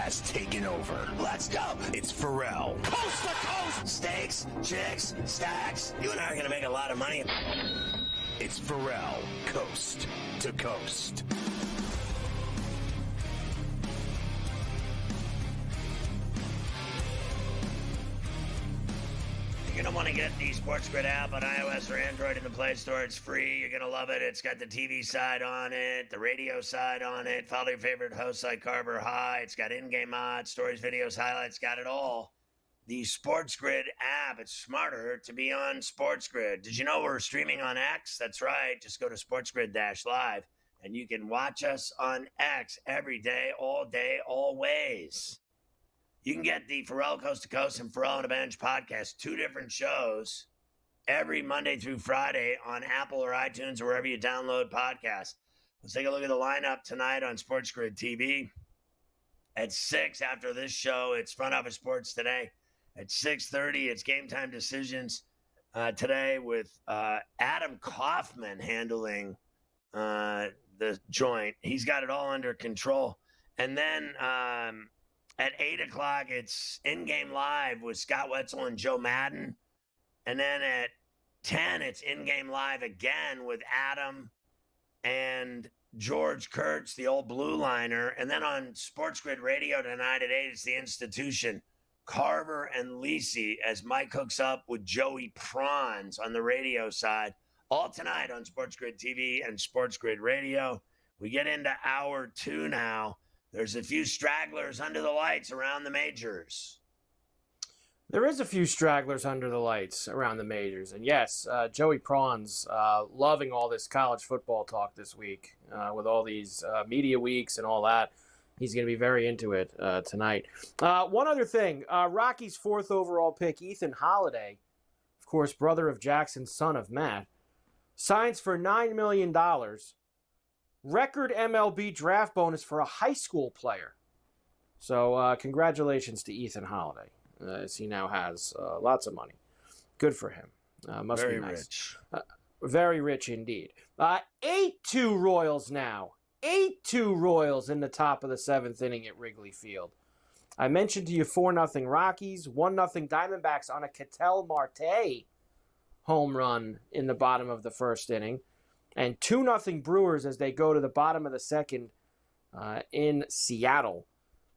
has taken over. Let's go. It's Ferrall. Coast to coast. Steaks, chicks, stacks. You and I are going to make a lot of money. It's Ferrall, coast to coast. You're going to want to get the SportsGrid app on iOS or Android in the Play Store. It's free. You're going to love it. It's got the TV side on it, the radio side on it. Follow your favorite hosts like Carver High. It's got in-game odds, stories, videos, highlights, got it all. The SportsGrid app, it's smarter to be on SportsGrid. Did you know we're streaming on X? That's right. Just go to SportsGrid-Live, and you can watch us on X every day, always. You can get the Ferrall Coast to Coast and Ferrall on a Bench podcast, 2 different shows, every Monday through Friday on Apple or iTunes or wherever you download podcasts. Let's take a look at the lineup tonight on SportsGrid TV. At 6 after this show, it's Front Office Sports Today. At 6:30, it's Game Time Decisions today with Adam Kaufman handling the joint. He's got it all under control. And then at 8 o'clock, it's In-Game Live with Scott Wetzel and Joe Madden. And then at 10, it's In-Game Live again with Adam and George Kurtz, the old blue liner. And then on SportsGrid Radio tonight at 8, it's The Institution, Carver and Lisi, as Mike hooks up with Joey Prawns on the radio side. All tonight on SportsGrid TV and SportsGrid Radio. We get into hour 2 now. There's a few stragglers under the lights around the majors. There is a few stragglers under the lights around the majors. And yes, Joey Prawns loving all this college football talk this week with all these media weeks and all that. He's going to be very into it tonight. One other thing, Rocky's 4th overall pick, Ethan Holiday, of course, brother of Jackson, son of Matt, signs for $9 million. Record MLB draft bonus for a high school player. So congratulations to Ethan Holiday, as he now has lots of money. Good for him. Must Very be nice. rich. Very rich indeed. 8-2 Royals now. 8-2 Royals in the top of the 7th inning at Wrigley Field. I mentioned to you 4-0 Rockies, 1-0 Diamondbacks on a Ketel Marte home run in the bottom of the 1st inning. And 2-0 Brewers as they go to the bottom of the 2nd in Seattle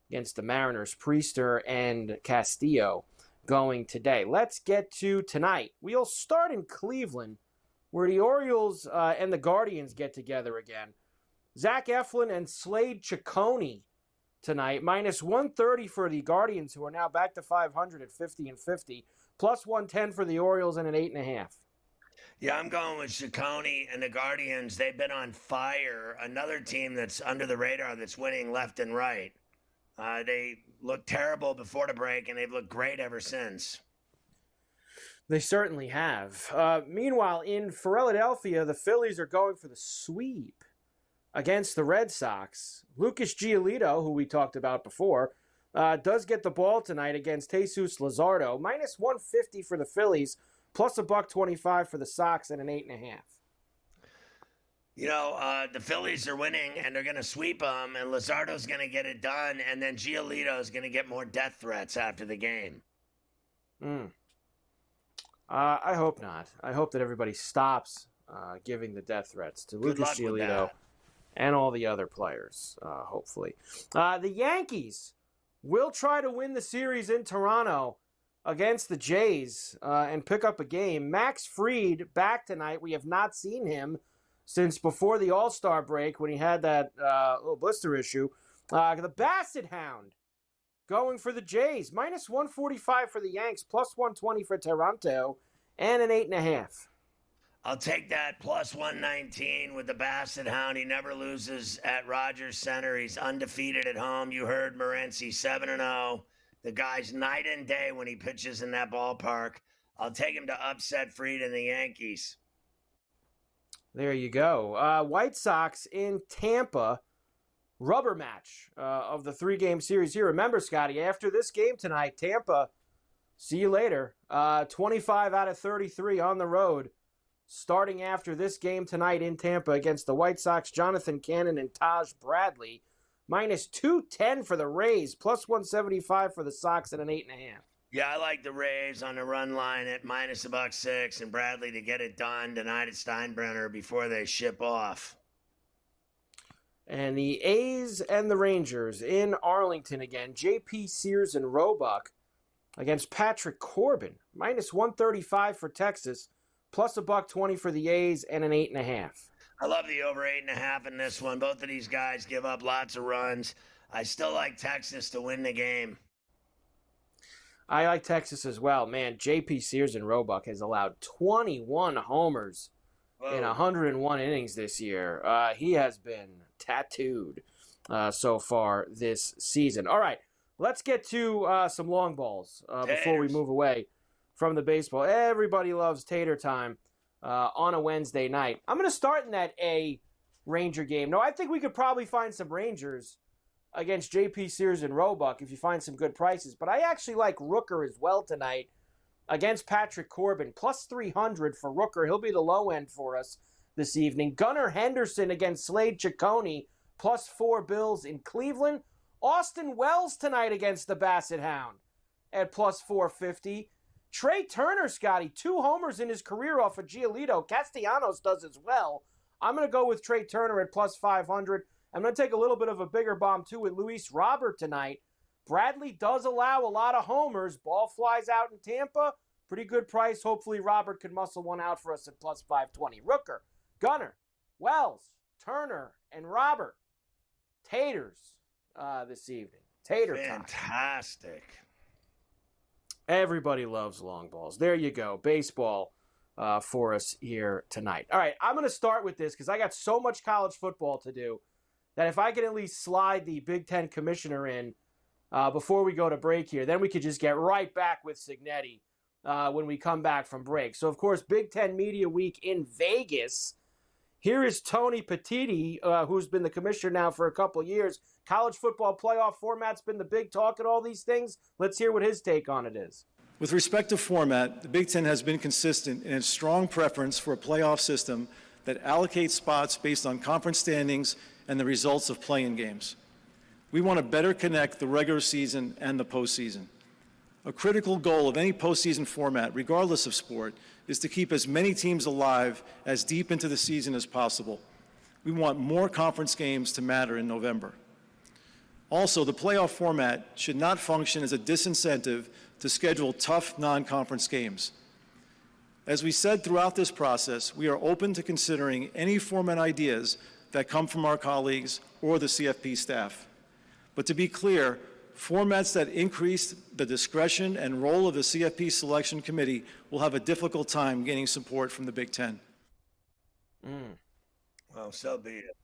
against the Mariners. Priester and Castillo going today. Let's get to tonight. We'll start in Cleveland, where the Orioles and the Guardians get together again. Zach Eflin and Slade Ciccone tonight. Minus 130 for the Guardians, who are now back to 500 at 50-50. Plus 110 for the Orioles and an 8.5. Yeah, I'm going with Ciccone and the Guardians. They've been on fire. Another team that's under the radar that's winning left and right. They looked terrible before the break, and they've looked great ever since. They certainly have. Meanwhile, in Philadelphia, the Phillies are going for the sweep against the Red Sox. Lucas Giolito, who we talked about before, does get the ball tonight against Jesus Luzardo. Minus 150 for the Phillies. Plus $1.25 for the Sox and an 8.5. You know, the Phillies are winning, and they're going to sweep them, and Luzardo's going to get it done, and then Giolito's going to get more death threats after the game. I hope not. I hope that everybody stops giving the death threats to Lucas Giolito and all the other players, hopefully. The Yankees will try to win the series in Toronto against the Jays and pick up a game. Max Fried back tonight. We have not seen him since before the All-Star break when he had that little blister issue. The Basset Hound going for the Jays. Minus 145 for the Yanks, plus 120 for Toronto, and an 8.5. I'll take that plus 119 with the Basset Hound. He never loses at Rogers Center. He's undefeated at home. You heard Morency, 7-0. The guy's night and day when he pitches in that ballpark. I'll take him to upset Fried and the Yankees. There you go. White Sox in Tampa. Rubber match of the 3-game series here. Remember, Scotty, after this game tonight, Tampa, see you later. 25 out of 33 on the road. Starting after this game tonight in Tampa against the White Sox, Jonathan Cannon and Taj Bradley minus 210 for the Rays, plus 175 for the Sox, and an 8.5. Yeah, I like the Rays on the run line at minus $1.06, and Bradley to get it done tonight at Steinbrenner before they ship off. And the A's and the Rangers in Arlington again. J.P. Sears and Roebuck against Patrick Corbin, minus 135 for Texas, plus $1.20 for the A's, and an 8.5. I love the over 8.5 in this one. Both of these guys give up lots of runs. I still like Texas to win the game. I like Texas as well. Man, J.P. Sears and Roebuck has allowed 21 homers in 101 innings this year. He has been tattooed so far this season. All right, let's get to some long balls before we move away from the baseball. Everybody loves tater time on a Wednesday night. I'm going to start in that A Ranger game. No, I think we could probably find some Rangers against J.P. Sears and Roebuck if you find some good prices. But I actually like Rooker as well tonight against Patrick Corbin. Plus 300 for Rooker. He'll be the low end for us this evening. Gunnar Henderson against Slade Ciccone. Plus 4 Bills in Cleveland. Austin Wells tonight against the Basset Hound at plus 450. Trey Turner, Scotty, 2 homers in his career off of Giolito. Castellanos does as well. I'm going to go with Trey Turner at plus 500. I'm going to take a little bit of a bigger bomb, too, with Luis Robert tonight. Bradley does allow a lot of homers. Ball flies out in Tampa. Pretty good price. Hopefully Robert could muscle one out for us at plus 520. Rooker, Gunnar, Wells, Turner, and Robert. Taters this evening. Tater time. Fantastic. Everybody loves long balls. There you go. Baseball for us here tonight. All right, I'm going to start with this because I got so much college football to do that if I could at least slide the Big Ten commissioner in before we go to break here, then we could just get right back with Signetti when we come back from break. So, of course, Big Ten Media Week in Vegas. Here is Tony Petitti, who's been the commissioner now for a couple of years. College football playoff format's been the big talk and all these things. Let's hear what his take on it is. With respect to format, the Big Ten has been consistent in its strong preference for a playoff system that allocates spots based on conference standings and the results of play-in games. We want to better connect the regular season and the postseason. A critical goal of any postseason format, regardless of sport, is to keep as many teams alive as deep into the season as possible. We want more conference games to matter in November. Also, the playoff format should not function as a disincentive to schedule tough non-conference games. As we said throughout this process, we are open to considering any format ideas that come from our colleagues or the CFP staff. But to be clear, formats that increase the discretion and role of the CFP selection committee will have a difficult time gaining support from the Big Ten. Well, so be it.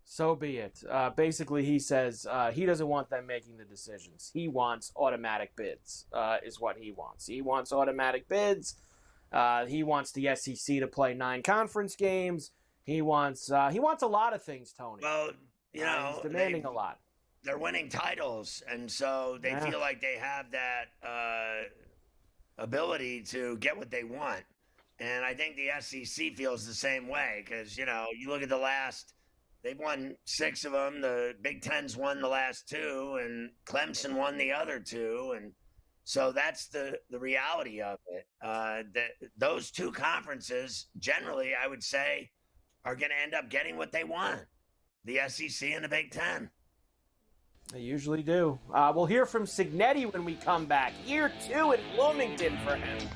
So be it. Basically, he says he doesn't want them making the decisions. He wants automatic bids, is what he wants. He wants automatic bids. He wants the SEC to play 9 conference games. He wants a lot of things, Tony. Well, you know, he's demanding a lot. They're winning titles, and so they feel like they have that ability to get what they want. And I think the SEC feels the same way because, you know, you look at the last – they've won 6 of them. The Big Ten's won the last 2, and Clemson won the other 2. And so that's the reality of it. That those 2 conferences, generally, I would say, are going to end up getting what they want, the SEC and the Big Ten. They usually do. We'll hear from Signetti when we come back. Year 2 in Bloomington for him.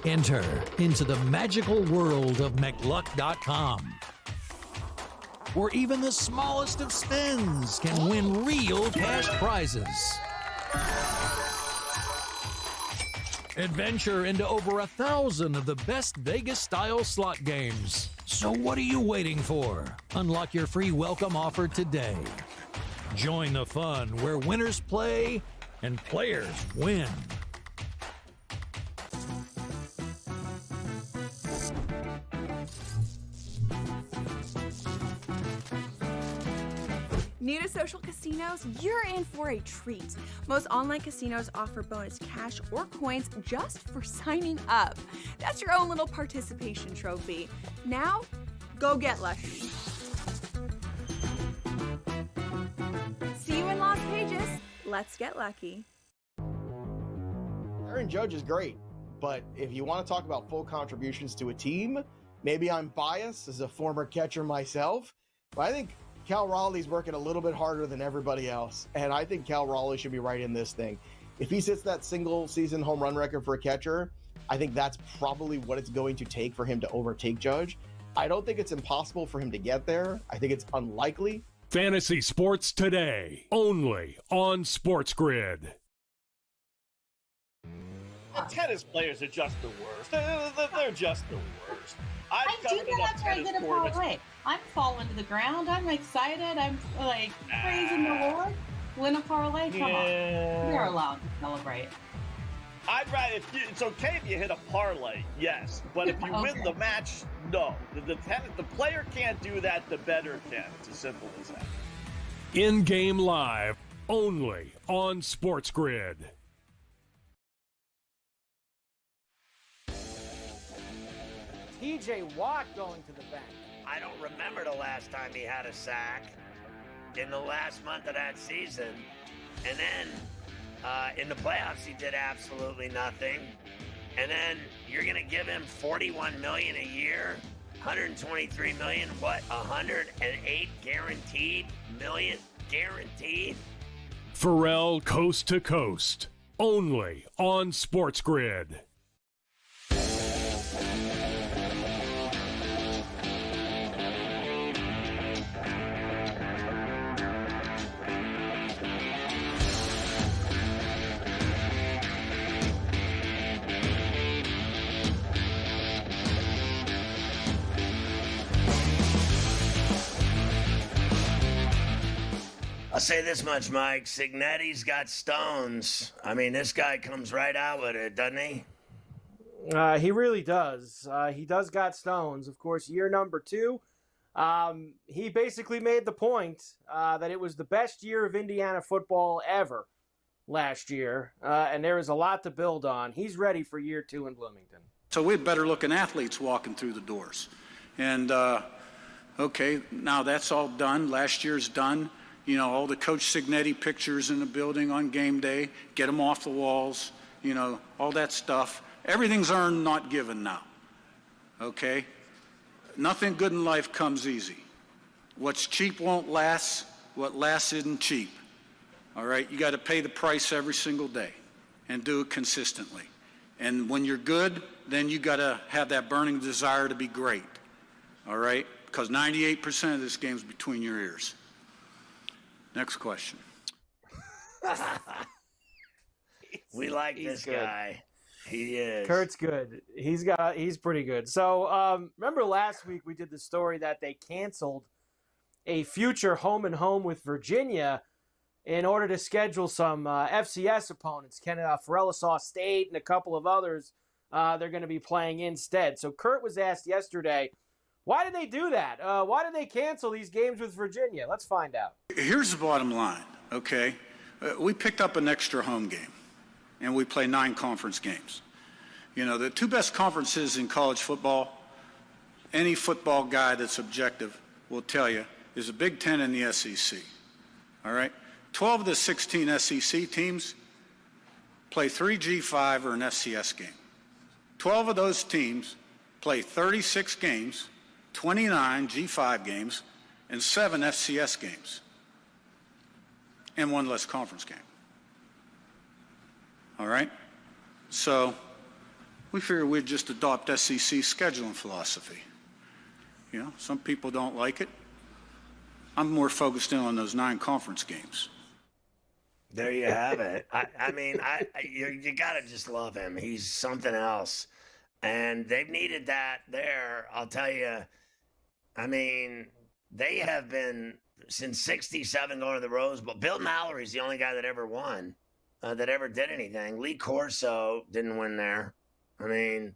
Enter into the magical world of McLuck.com, where even the smallest of spins can win real cash prizes. Adventure into over 1,000 of the best Vegas-style slot games. So what are you waiting for? Unlock your free welcome offer today. Join the fun where winners play and players win. New to social casinos? You're in for a treat. Most online casinos offer bonus cash or coins just for signing up. That's your own little participation trophy. Now, go get lucky. See you in Las Vegas. Let's get lucky. Aaron Judge is great, but if you want to talk about full contributions to a team, maybe I'm biased as a former catcher myself, but I think Cal Raleigh's working a little bit harder than everybody else, and I think Cal Raleigh should be right in this thing. If he sets that single season home run record for a catcher, I think that's probably what it's going to take for him to overtake Judge. I don't think it's impossible for him to get there. I think it's unlikely. Fantasy Sports Today, only on SportsGrid. The tennis players are just the worst. They're just the worst. I do that after I get a parlay. I'm falling to the ground. I'm excited. I'm like praising the Lord. Win a parlay. Come on. They're allowed to celebrate. I'd rather, it's okay if you hit a parlay, yes. But if you win the match, no. The player can't do that. The bettor can. It's as simple as that. In-game live, only on SportsGrid. TJ Watt going to the bench. I don't remember the last time he had a sack in the last month of that season. And then in the playoffs, he did absolutely nothing. And then you're going to give him $41 million a year, $123 million, what, 108 guaranteed million guaranteed? Ferrall Coast to Coast, only on SportsGrid. I'll say this much, Mike. Signetti's got stones. I mean, this guy comes right out with it, doesn't he? He really does. He does got stones. Of course, year number 2. He basically made the point that it was the best year of Indiana football ever last year, and there is a lot to build on. He's ready for year 2 in Bloomington. So we had better looking athletes walking through the doors. And, okay, now that's all done. Last year's done. You know, all the Coach Signetti pictures in the building on game day, get them off the walls, you know, all that stuff. Everything's earned, not given now, okay? Nothing good in life comes easy. What's cheap won't last. What lasts isn't cheap, all right? You got to pay the price every single day and do it consistently. And when you're good, then you got to have that burning desire to be great, all right? Because 98% of this game's between your ears. Next question. We like this guy. He is. Kurt's good. He's pretty good. So remember last week we did the story that they canceled a future home and home with Virginia in order to schedule some FCS opponents. Ferrall State and a couple of others they're going to be playing instead. So Kurt was asked yesterday, why did they do that? Why did they cancel these games with Virginia? Let's find out. Here's the bottom line, okay? We picked up an extra home game, and we play 9 conference games. You know, the 2 best conferences in college football, any football guy that's objective will tell you, is the Big Ten and the SEC, all right? 12 of the 16 SEC teams play 3 G5 or an FCS game. 12 of those teams play 36 games, 29 G5 games, and 7 FCS games, and 1 less conference game. All right? So we figured we'd just adopt SEC scheduling philosophy. You know, some people don't like it. I'm more focused in on those 9 conference games. There you have it. I mean, you got to just love him. He's something else. And they've needed that there, I'll tell you. I mean, they have been, since 67 going to the Rose Bowl. Bill Mallory's the only guy that ever won, that ever did anything. Lee Corso didn't win there. I mean,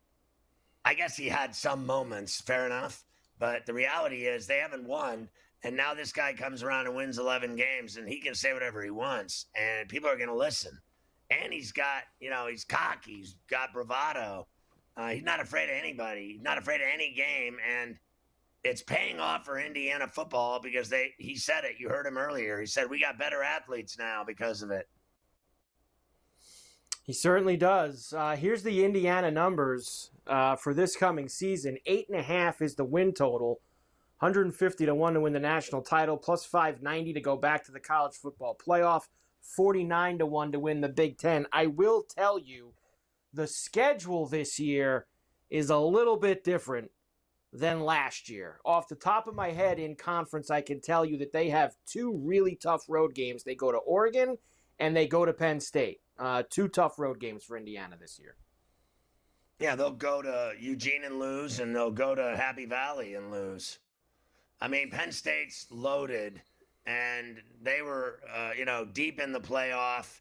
I guess he had some moments, fair enough. But the reality is they haven't won. And now this guy comes around and wins 11 games, and he can say whatever he wants, and people are going to listen. And he's got, he's cocky. He's got bravado. He's not afraid of anybody. He's not afraid of any game, and it's paying off for Indiana football because he said it. You heard him earlier. He said, we got better athletes now because of it. He certainly does. Here's the Indiana numbers for this coming season. 8.5 is the win total. 150 to 1 to win the national title, plus 590 to go back to the college football playoff, 49 to 1 to win the Big Ten. I will tell you, the schedule this year is a little bit different than last year. Off the top of my head in conference, I can tell you that they have 2 really tough road games. They go to Oregon and they go to Penn State. 2 tough road games for Indiana this year. Yeah, they'll go to Eugene and lose, and they'll go to Happy Valley and lose. I mean, Penn State's loaded, and they were, deep in the playoff,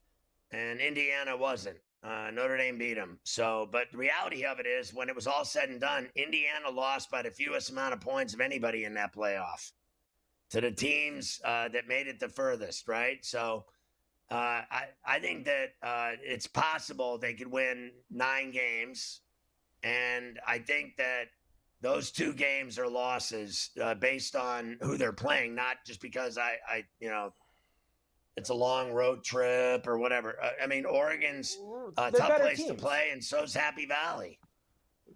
and Indiana wasn't. Notre Dame beat them. So, but the reality of it is, when it was all said and done, Indiana lost by the fewest amount of points of anybody in that playoff to the teams that made it the furthest, right? So, I think that it's possible they could win 9 games, and I think that those 2 games are losses based on who they're playing, not just because it's a long road trip or whatever. I mean, Oregon's a tough place to play, and so's Happy Valley.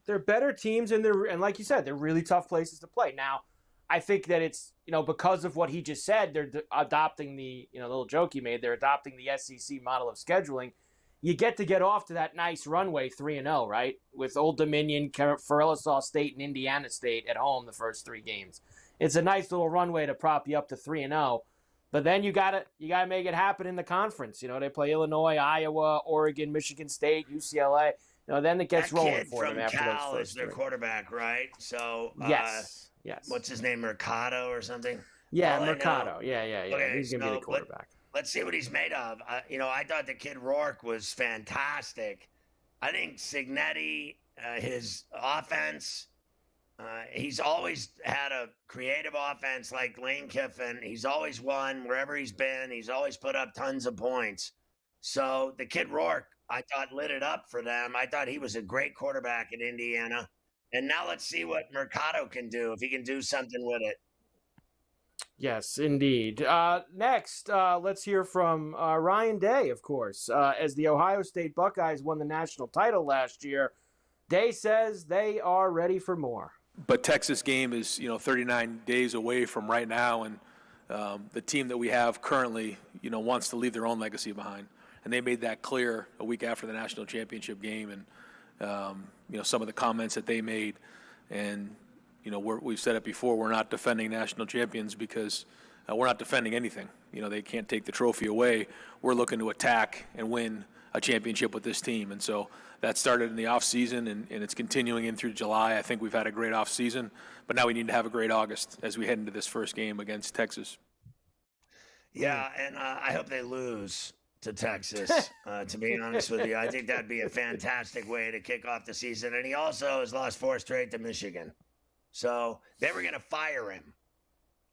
They're better teams, and like you said, they're really tough places to play. Now, I think that it's, because of what he just said, they're adopting the, little joke he made, they're adopting the SEC model of scheduling. You get off to that nice runway 3-0, right? With Old Dominion, Ferrell State, and Indiana State at home the first 3 games. It's a nice little runway to prop you up to 3-0. But then you gotta make it happen in the conference. They play Illinois, Iowa, Oregon, Michigan State, UCLA. Then it gets rolling for them after those first is their 3. quarterback, right? So yes. What's his name, Mercado or something? Yeah, Mercado. Yeah. Okay, he's gonna be the quarterback. Let's see what he's made of. I thought the kid Rourke was fantastic. I think Cignetti, his offense, he's always had a creative offense like Lane Kiffin. He's always won wherever he's been. He's always put up tons of points. So the kid Rourke, I thought, lit it up for them. I thought he was a great quarterback at Indiana. And now let's see what Mercado can do, if he can do something with it. Yes, indeed. Next, let's hear from Ryan Day, of course. As the Ohio State Buckeyes won the national title last year, Day says they are ready for more. But Texas game is, 39 days away from right now, and the team that we have currently, wants to leave their own legacy behind. And they made that clear a week after the national championship game, and some of the comments that they made. And we've said it before, we're not defending national champions because we're not defending anything. They can't take the trophy away. We're looking to attack and win a championship with this team. And so that started in the offseason, and it's continuing in through July. I think we've had a great offseason, but now we need to have a great August as we head into this first game against Texas. Yeah, and I hope they lose to Texas, to be honest with you. I think that'd be a fantastic way to kick off the season. And he also has lost 4 straight to Michigan. So they were going to fire him.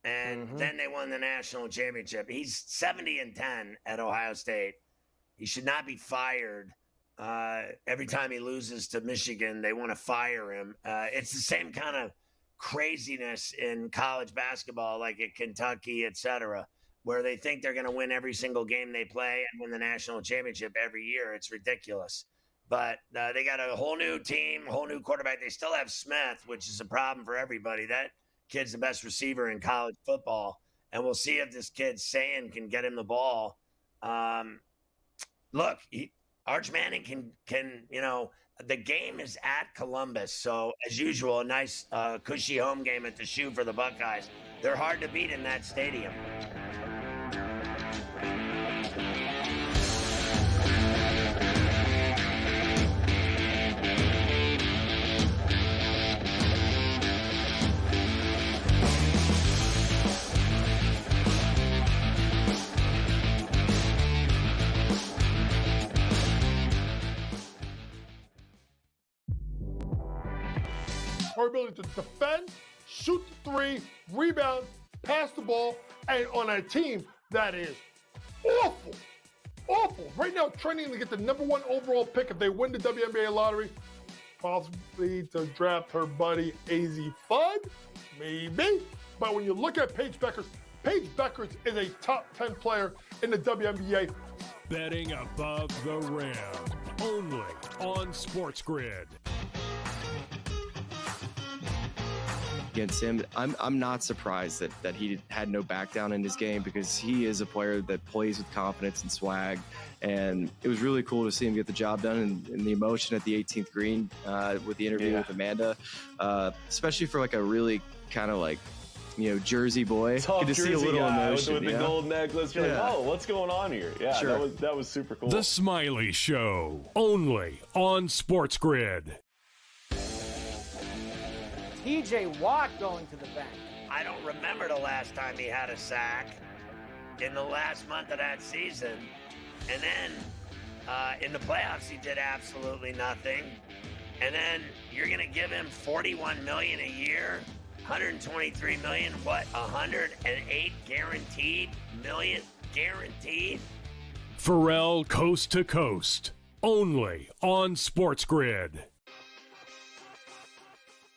And then they won the national championship. He's 70-10 at Ohio State. He should not be fired. Every time he loses to Michigan, they want to fire him. It's the same kind of craziness in college basketball, like at Kentucky, et cetera, where they think they're going to win every single game they play and win the national championship every year. It's ridiculous. But they got a whole new team, whole new quarterback. They still have Smith, which is a problem for everybody. That kid's the best receiver in college football. And we'll see if this kid Sayin can get him the ball. Look, Arch Manning can the game is at Columbus. So, as usual, a nice cushy home game at the Shoe for the Buckeyes. They're hard to beat in that stadium. Our ability to defend, shoot the 3, rebound, pass the ball, and on a team that is awful. Awful. Right now, trending to get the #1 overall pick if they win the WNBA lottery. Possibly to draft her buddy AZ Fudd. Maybe. But when you look at Paige Beckers is a top 10 player in the WNBA. Betting above the rim. Only on SportsGrid. Against him, I'm not surprised that he had no back down in his game, because he is a player that plays with confidence and swag, and it was really cool to see him get the job done, and the emotion at the 18th green with the interview with Amanda, especially for like a really kind of like, Jersey boy. Tough to see a little emotion with the gold necklace. You're like, oh, what's going on here? Yeah, sure. that was super cool. The Smiley Show, only on SportsGrid. TJ Watt going to the bank. I don't remember the last time he had a sack in the last month of that season. And then in the playoffs, he did absolutely nothing. And then you're going to give him $41 million a year, $123 million, what, 108 guaranteed million guaranteed? Ferrall Coast to Coast, only on SportsGrid.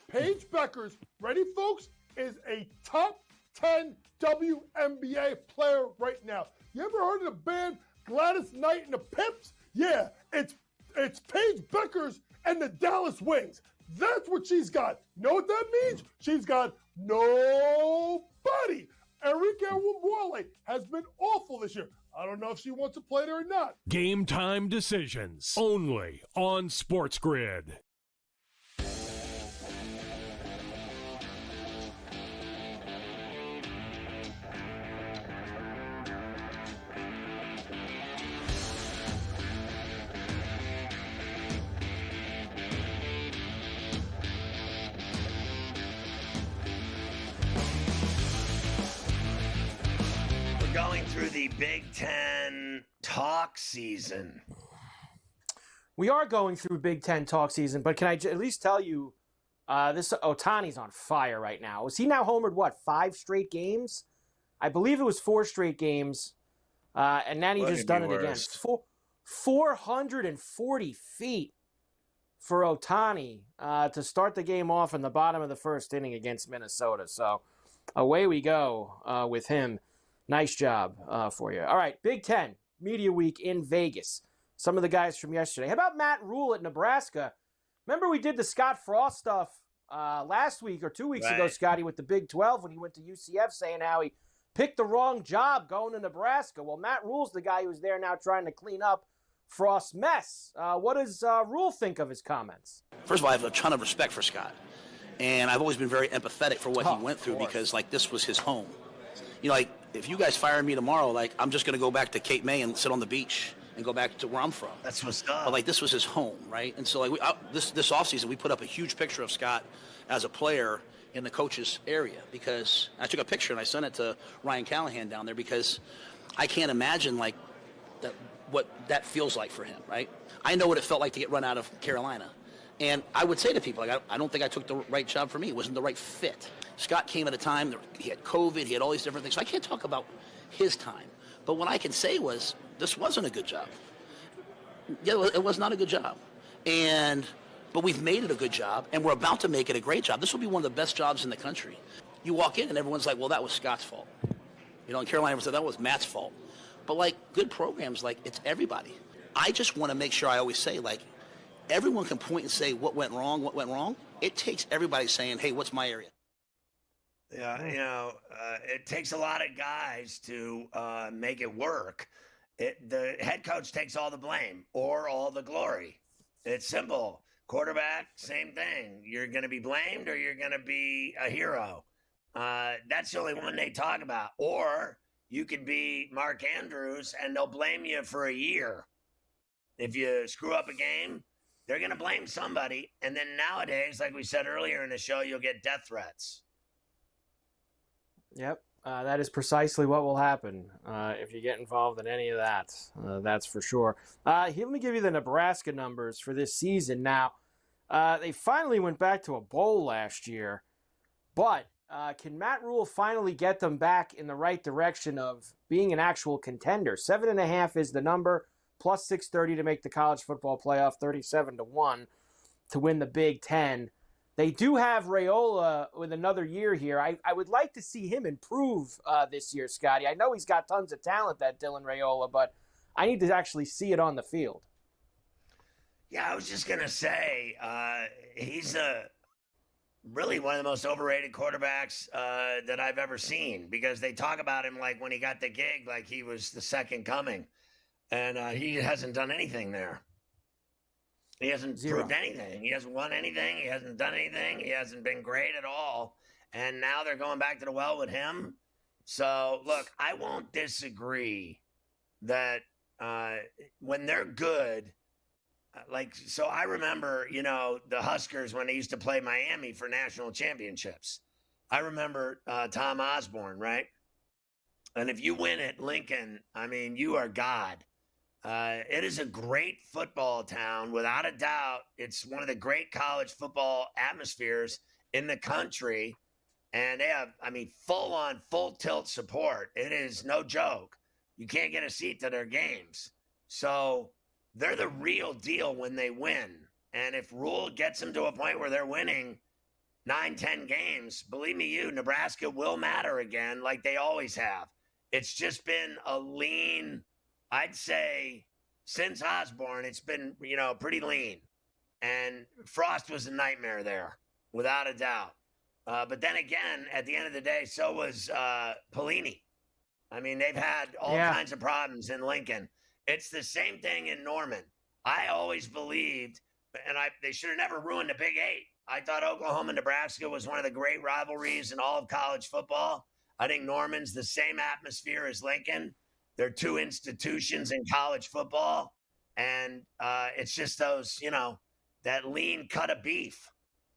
Paige Beckers, ready folks, is a top 10 WNBA player right now. You ever heard of the band Gladys Knight and the Pips? Yeah, it's Paige Beckers and the Dallas Wings. That's what she's got. Know what that means? She's got nobody. Enrique Wumwale has been awful this year. I don't know if she wants to play there or not. Game time decisions, only on SportsGrid. Going through the Big Ten talk season. We are going through Big Ten talk season, but can I at least tell you, this Ohtani's on fire right now. Is he now homered, 5 straight games? I believe it was 4 straight games, and then he just done it again. 440 feet for Ohtani to start the game off in the bottom of the first inning against Minnesota. So away we go with him. Nice job for you. All right, Big Ten Media Week in Vegas. Some of the guys from yesterday. How about Matt Rule at Nebraska? Remember we did the Scott Ferrall stuff last week or 2 weeks ago, Scotty, with the Big 12 when he went to UCF, saying how he picked the wrong job going to Nebraska. Well, Matt Rule's the guy who's there now trying to clean up Frost's mess. What does Rule think of his comments? First of all, I have a ton of respect for Scott. And I've always been very empathetic for what he went through, because, this was his home. If you guys fire me tomorrow, I'm just going to go back to Cape May and sit on the beach and go back to where I'm from. That's what's up. But, this was his home, right? And so, this offseason, we put up a huge picture of Scott as a player in the coach's area, because I took a picture and I sent it to Ryan Callahan down there, because I can't imagine, what that feels like for him, right? I know what it felt like to get run out of Carolina. And I would say to people, I don't think I took the right job for me. It wasn't the right fit. Scott came at a time, he had COVID, he had all these different things. So I can't talk about his time. But what I can say was, this wasn't a good job. Yeah, it was not a good job. But we've made it a good job, and we're about to make it a great job. This will be one of the best jobs in the country. You walk in, and everyone's like, well, that was Scott's fault. In Carolina, said that was Matt's fault. But, good programs, it's everybody. I just want to make sure I always say, everyone can point and say what went wrong. It takes everybody saying, hey, what's my area? Yeah, it takes a lot of guys to make it work. The head coach takes all the blame or all the glory. It's simple. Quarterback, same thing. You're going to be blamed or you're going to be a hero. That's the only one they talk about. Or you could be Mark Andrews and they'll blame you for a year. If you screw up a game, they're going to blame somebody. And then nowadays, like we said earlier in the show, you'll get death threats. Yep, that is precisely what will happen if you get involved in any of that. That's for sure. Let me give you the Nebraska numbers for this season. Now, they finally went back to a bowl last year, but Can Matt Rule finally get them back in the right direction of being an actual contender? 7.5 is the number, plus 630 to make the college football playoff, 37-1 to win the Big Ten. They do have Raiola with another year here. I would like to see him improve this year, Scotty. I know he's got tons of talent, that Dylan Raiola, but I need to actually see it on the field. Yeah, I was just going to say, he's really one of the most overrated quarterbacks that I've ever seen, because they talk about him like when he got the gig, like he was the second coming. And he hasn't done anything there. He hasn't proved anything. He hasn't won anything. He hasn't done anything. He hasn't been great at all. And now they're going back to the well with him. So, look, I won't disagree that when they're good, so I remember, the Huskers when they used to play Miami for national championships. I remember Tom Osborne, right? And if you win at Lincoln, I mean, you are God. It is a great football town, without a doubt. It's one of the great college football atmospheres in the country. And they have, full-on, full-tilt support. It is no joke. You can't get a seat to their games. So they're the real deal when they win. And if Rule gets them to a point where they're winning 9-10 games, believe me, Nebraska will matter again like they always have. It's just been a lean, I'd say, since Osborne, it's been, pretty lean. And Frost was a nightmare there, without a doubt. But then again, at the end of the day, so was Pelini. They've had all kinds of problems in Lincoln. It's the same thing in Norman. I always believed, and they should have never ruined the Big Eight. I thought Oklahoma-Nebraska was one of the great rivalries in all of college football. I think Norman's the same atmosphere as Lincoln. They're two institutions in college football. And it's just those, that lean cut of beef.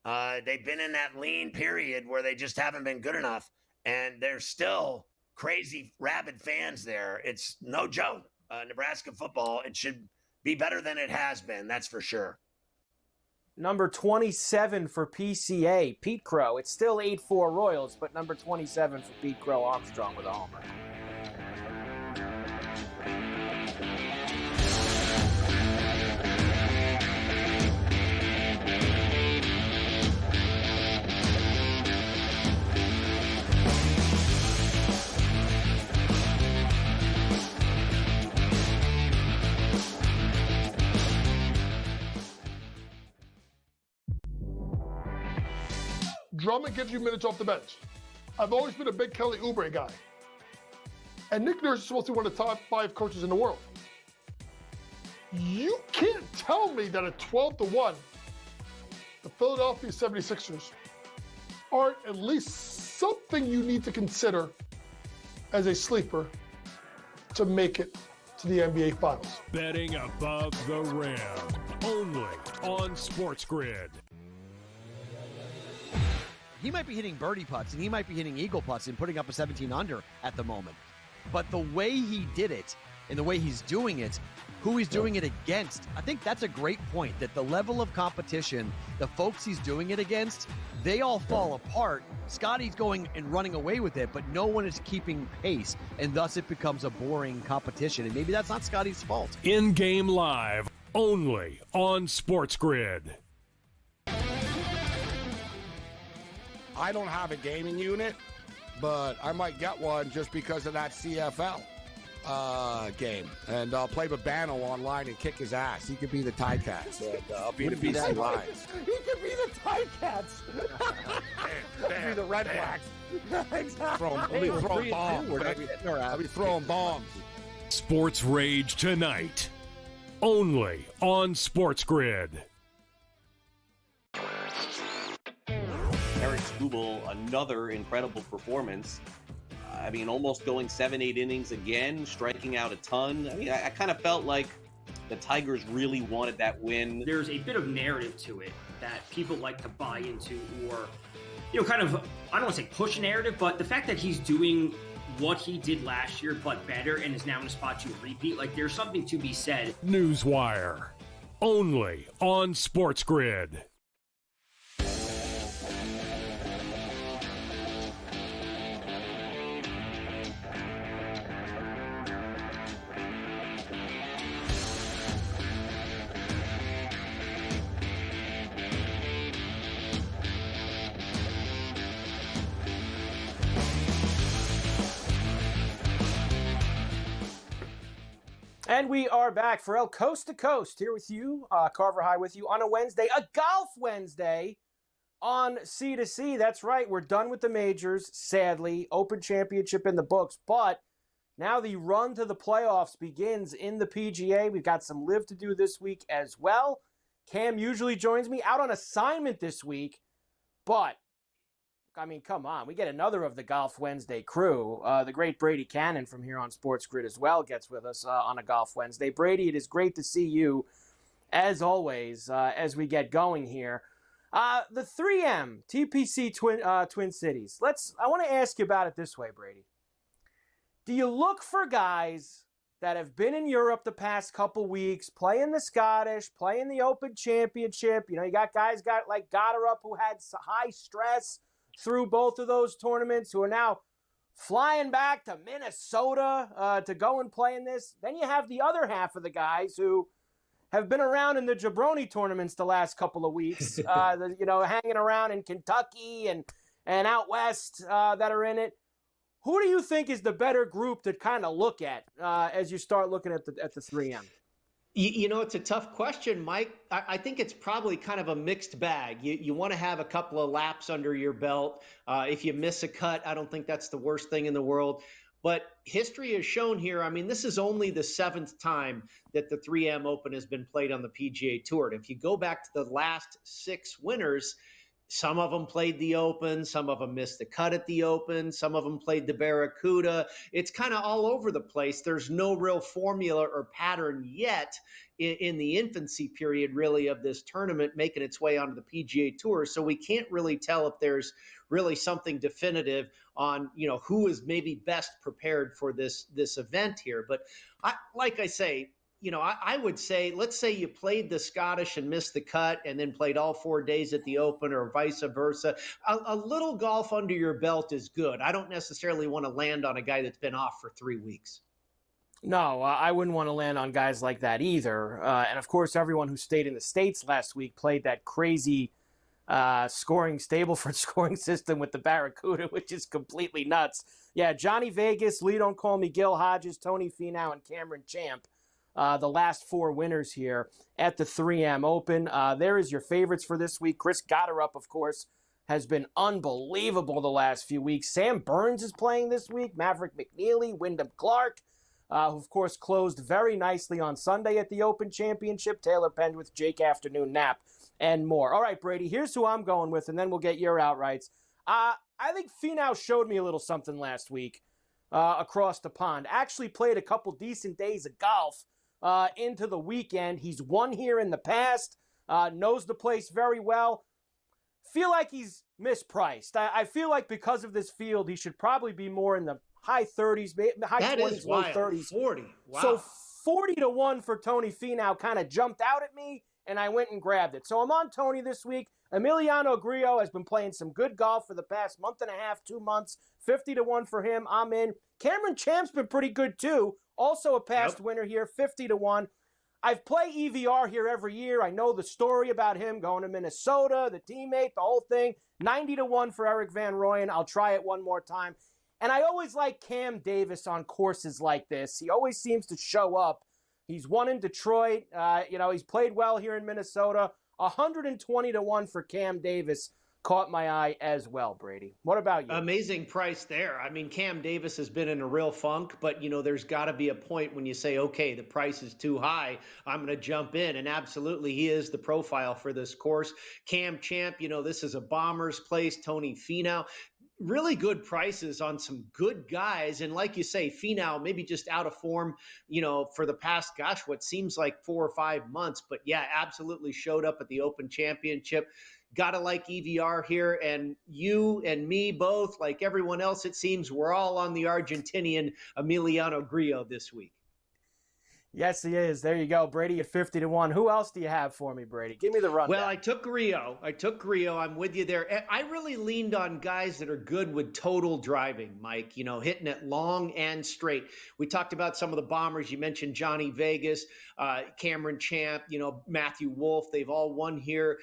They've been in that lean period where they just haven't been good enough. And there's still crazy, rabid fans there. It's no joke. Nebraska football, it should be better than it has been. That's for sure. Number 27 for PCA, Pete Crow. It's still 8-4 Royals, but number 27 for Pete Crow Armstrong with a homer. Drummond gives you minutes off the bench. I've always been a big Kelly Oubre guy. And Nick Nurse is supposed to be one of the top 5 coaches in the world. You can't tell me that at 12-1, the Philadelphia 76ers aren't at least something you need to consider as a sleeper to make it to the NBA Finals. Betting above the rim, only on SportsGrid. He might be hitting birdie putts and he might be hitting eagle putts and putting up a 17 under at the moment. But the way he did it and the way he's doing it, who he's doing it against, I think that's a great point, that the level of competition, the folks he's doing it against, they all fall apart. Scotty's going and running away with it, but no one is keeping pace, and thus it becomes a boring competition. And maybe that's not Scotty's fault. In-game live, only on SportsGrid. I don't have a gaming unit, but I might get one just because of that CFL game. And I'll play Babano online and kick his ass. He could be the Ticats. And I'll be the BC Lions. He could be the Ticats. Be the Red Blacks. Exactly. I'll be throwing bombs. I'll be throwing bombs. Sports Rage tonight, only on SportsGrid. Eric Skubal, another incredible performance. Almost going 7-8 innings again, striking out a ton. I kind of felt like the Tigers really wanted that win. There's a bit of narrative to it that people like to buy into, or, I don't want to say push a narrative, but the fact that he's doing what he did last year, but better, and is now in a spot to repeat, there's something to be said. Newswire, only on SportsGrid. And we are back. Ferrall, coast to coast, here with you, Carver High with you on a Wednesday, a golf Wednesday on C2C. That's right. We're done with the majors, sadly. Open Championship in the books. But now the run to the playoffs begins in the PGA. We've got some LIV to do this week as well. Cam usually joins me out on assignment this week. But, I mean, come on. We get another of the Golf Wednesday crew. The great Brady Cannon from here on SportsGrid as well gets with us on a Golf Wednesday. Brady, it is great to see you, as always, as we get going here. The 3M TPC Twin Cities. I want to ask you about it this way, Brady. Do you look for guys that have been in Europe the past couple weeks, playing the Scottish, playing the Open Championship? You know, you got guys like Gotterup who had high stress through both of those tournaments, who are now flying back to Minnesota to go and play in this. Then you have the other half of the guys who have been around in the jabroni tournaments the last couple of weeks, hanging around in Kentucky and out west that are in it. Who do you think is the better group to kind of look at as you start looking at the 3M? You know, it's a tough question, Mike. I think it's probably kind of a mixed bag. You want to have a couple of laps under your belt. If you miss a cut, I don't think that's the worst thing in the world. But history has shown here, I mean, this is only the 7th time that the 3M Open has been played on the PGA Tour. And if you go back to the last 6 winners, some of them played the Open, some of them missed the cut at the Open, some of them played the Barracuda. It's kind of all over the place. There's no real formula or pattern yet in the infancy period, really, of this tournament making its way onto the PGA Tour. So we can't really tell if there's really something definitive on, who is maybe best prepared for this event here. But like I say, I would say, let's say you played the Scottish and missed the cut and then played all 4 days at the Open or vice versa. A little golf under your belt is good. I don't necessarily want to land on a guy that's been off for 3 weeks. No, I wouldn't want to land on guys like that either. And, of course, everyone who stayed in the States last week played that crazy Stableford scoring system with the Barracuda, which is completely nuts. Yeah, Johnny Vegas, Lee Don't Call Me Gil Hodges, Tony Finau, and Cameron Champ. The last 4 winners here at the 3M Open. There is your favorites for this week. Chris Gotterup, of course, has been unbelievable the last few weeks. Sam Burns is playing this week. Maverick McNeely, Wyndham Clark, who, of course, closed very nicely on Sunday at the Open Championship. Taylor Pendrith, Jake Afternoon Knapp, and more. All right, Brady, here's who I'm going with, and then we'll get your outrights. I think Finau showed me a little something last week across the pond. Actually played a couple decent days of golf into the weekend. He's won here in the past, knows the place very well. Feel like he's mispriced. I feel like because of this field, he should probably be more in the high 30s, high that 20s, is low wild. 30s. 40. Wow. So 40-1 for Tony Finau kind of jumped out at me, and I went and grabbed it. So I'm on Tony this week. Emiliano Grillo has been playing some good golf for the past month and a half, 2 months. 50-1 for him. I'm in. Cameron Champ's been pretty good too. Also a past winner here, 50-1. I've played EVR here every year. I know the story about him going to Minnesota, the teammate, the whole thing. 90-1 for Eric Van Rooyen. I'll try it one more time. And I always like Cam Davis on courses like this. He always seems to show up. He's won in Detroit. He's played well here in Minnesota. 120-1 for Cam Davis caught my eye as well, Brady. What about you? Amazing price there. I mean, Cam Davis has been in a real funk, but, there's got to be a point when you say, okay, the price is too high. I'm going to jump in. And absolutely, he is the profile for this course. Cam Champ, this is a bomber's place. Tony Finau. Really good prices on some good guys. And like you say, Finau maybe just out of form, for the past, what seems like 4 or 5 months. But yeah, absolutely showed up at the Open Championship. Gotta like EVR here. And you and me both, like everyone else, it seems we're all on the Argentinian Emiliano Grillo this week. Yes, he is. There you go. Brady at 50-1. Who else do you have for me, Brady? Give me the rundown. Well, I took Grillo. I'm with you there. I really leaned on guys that are good with total driving, Mike, hitting it long and straight. We talked about some of the bombers. You mentioned Johnny Vegas, Cameron Champ, Matthew Wolff. They've all won here.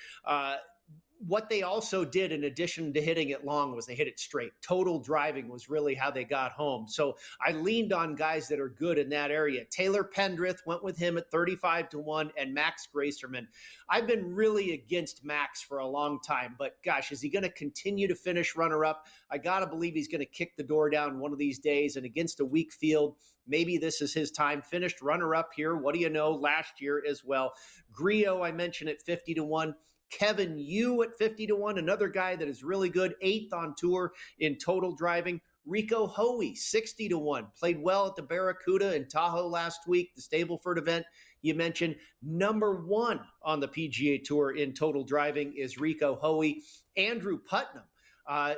what they also did in addition to hitting it long was they hit it straight. Total driving was really how they got home. So I leaned on guys that are good in that area. Taylor Pendrith went with him at 35-1 and Max Gracerman. I've been really against Max for a long time, but gosh, is he going to continue to finish runner-up? I got to believe he's going to kick the door down one of these days, and against a weak field, maybe this is his time. Finished runner-up here. What do you know? Last year as well. Griot, I mentioned at 50-1. Kevin Yu at 50-1, another guy that is really good, 8th on tour in total driving. Rico Hoey, 60-1, played well at the Barracuda in Tahoe last week, the Stableford event you mentioned. Number 1 on the PGA Tour in total driving is Rico Hoey. Andrew Putnam,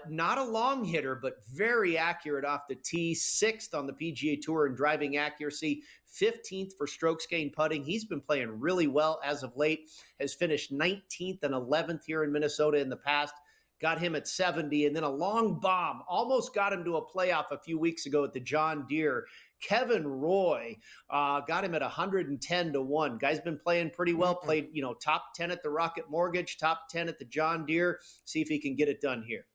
not a long hitter, but very accurate off the tee, 6th on the PGA Tour in driving accuracy, 15th for strokes gained putting. He's been playing really well as of late, has finished 19th and 11th here in Minnesota in the past. Got him at 70, and then a long bomb. Almost got him to a playoff a few weeks ago at the John Deere. Kevin Roy got him at 110-1. Guy's been playing pretty well. Played, top 10 at the Rocket Mortgage, top 10 at the John Deere. See if he can get it done here.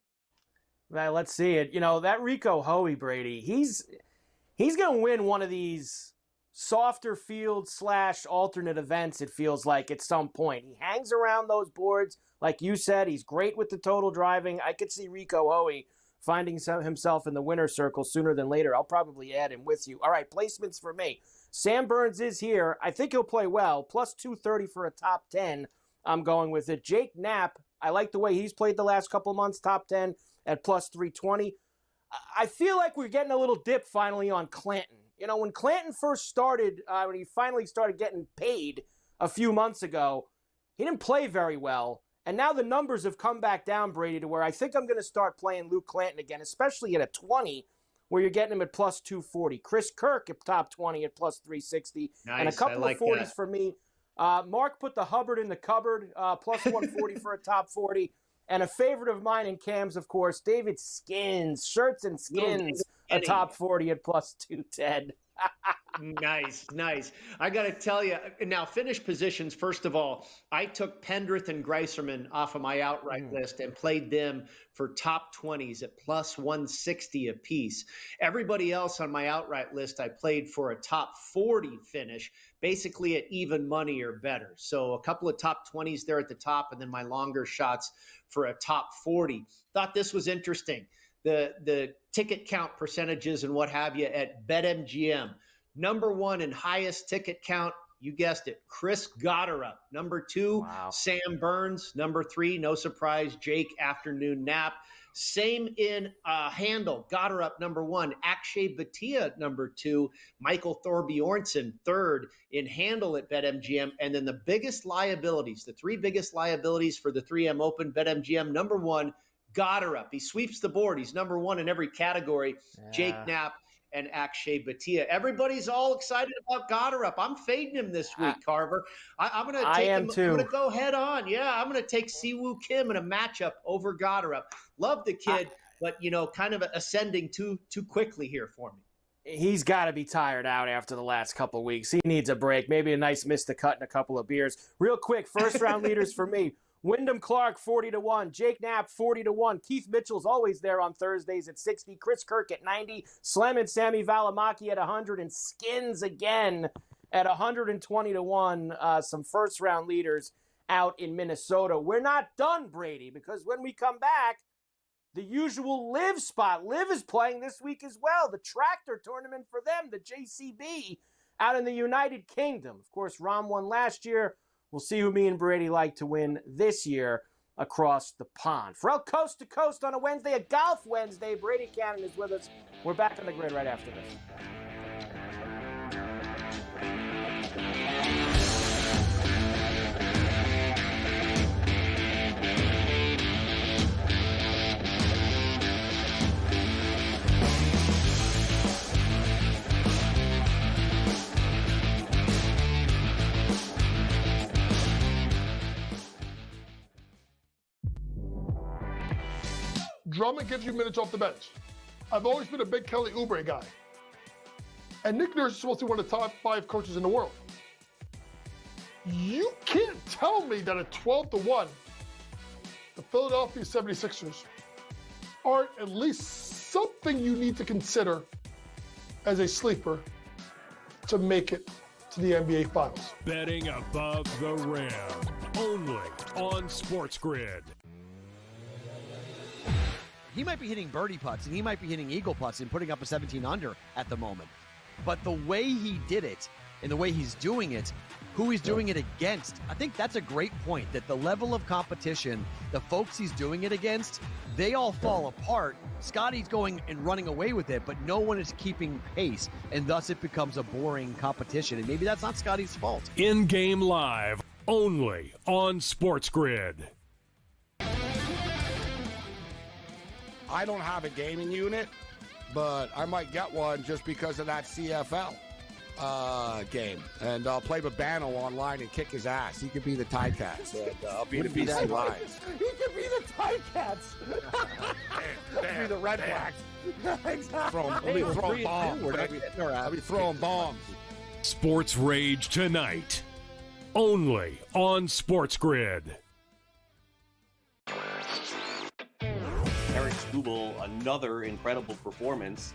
Well, let's see it. That Rico Hoey, Brady, he's going to win one of these softer field / alternate events, it feels like, at some point. He hangs around those boards. Like you said, he's great with the total driving. I could see Rico Hoey finding himself in the winner's circle sooner than later. I'll probably add him with you. All right, placements for me. Sam Burns is here. I think he'll play well. Plus 230 for a top 10. I'm going with it. Jake Knapp, I like the way he's played the last couple months, top 10 at plus 320. I feel like we're getting a little dip finally on Clanton. When Clanton first started, when he finally started getting paid a few months ago, he didn't play very well. And now the numbers have come back down, Brady, to where I think I'm going to start playing Luke Clanton again, especially at a 20, where you're getting him at plus 240. Chris Kirk at top 20 at plus 360. Nice, and a couple of 40s for me. Mark put the Hubbard in the cupboard, plus 140 for a top 40. And a favorite of mine in Cam's, of course, David Skins, Shirts and Skins, a top 40 at plus 210. Nice. I got to tell you, now finish positions, first of all, I took Pendrith and Greiserman off of my outright list and played them for top 20s at plus 160 apiece. Everybody else on my outright list, I played for a top 40 finish, basically at even money or better. So a couple of top 20s there at the top, and then my longer shots for a top 40. Thought this was interesting. The ticket count percentages and what have you at BetMGM. Number 1 in highest ticket count, you guessed it, Chris Gotterup. Number 2, Sam Burns. Number 3, no surprise, Jake Afternoon Nap. Same in handle, Gotterup number 1, Akshay Bhatia number 2, Michael Thorbjornsen third in handle at BetMGM. And then the biggest liabilities, the 3 biggest liabilities for the 3M Open, BetMGM, number 1, Gotterup. He sweeps the board. He's number 1 in every category. Yeah. Jake Knapp and Akshay Bhatia. Everybody's all excited about Gotterup. I'm fading him this week, Carver. I'm going to take him. Too. I'm going to go head on. Yeah, I'm going to take Siwoo Kim in a matchup over Gotterup. Love the kid, but, kind of ascending too quickly here for me. He's got to be tired out after the last couple of weeks. He needs a break. Maybe a nice miss the cut and a couple of beers. Real quick, first round leaders for me. Wyndham Clark, 40-1. Jake Knapp, 40-1. Keith Mitchell's always there on Thursdays at 60. Chris Kirk at 90. Slem and Sammy Valimaki at 100. And Skins again at 120-1. Some first-round leaders out in Minnesota. We're not done, Brady, because when we come back, the usual LIV spot. LIV is playing this week as well. The tractor tournament for them, the JCB, out in the United Kingdom. Of course, Rahm won last year. We'll see who me and Brady like to win this year across the pond. Ferrall Coast to Coast on a Wednesday, a Golf Wednesday. Brady Cannon is with us. We're back on the grid right after this. Drummond gives you minutes off the bench. I've always been a big Kelly Oubre guy. And Nick Nurse is supposed to be one of the top 5 coaches in the world. You can't tell me that at 12-1, the Philadelphia 76ers are at least something you need to consider as a sleeper to make it to the NBA Finals. Betting above the rim, only on SportsGrid. He might be hitting birdie putts and he might be hitting eagle putts and putting up a 17 under at the moment. But the way he did it and the way he's doing it, who he's doing it against, I think that's a great point, that the level of competition, the folks he's doing it against, they all fall apart. Scotty's going and running away with it, but no one is keeping pace, and thus it becomes a boring competition. And maybe that's not Scotty's fault. In-game live, only on SportsGrid. I don't have a gaming unit, but I might get one just because of that CFL game. And I'll play Babano online and kick his ass. He could be the Ticats. And I'll be the BC Lions. He could be the Ticats. Be the Red Blacks. Exactly. I'll be throwing bombs. I'll be throwing bombs. Sports Rage tonight, only on SportsGrid. Eric Skubal, another incredible performance.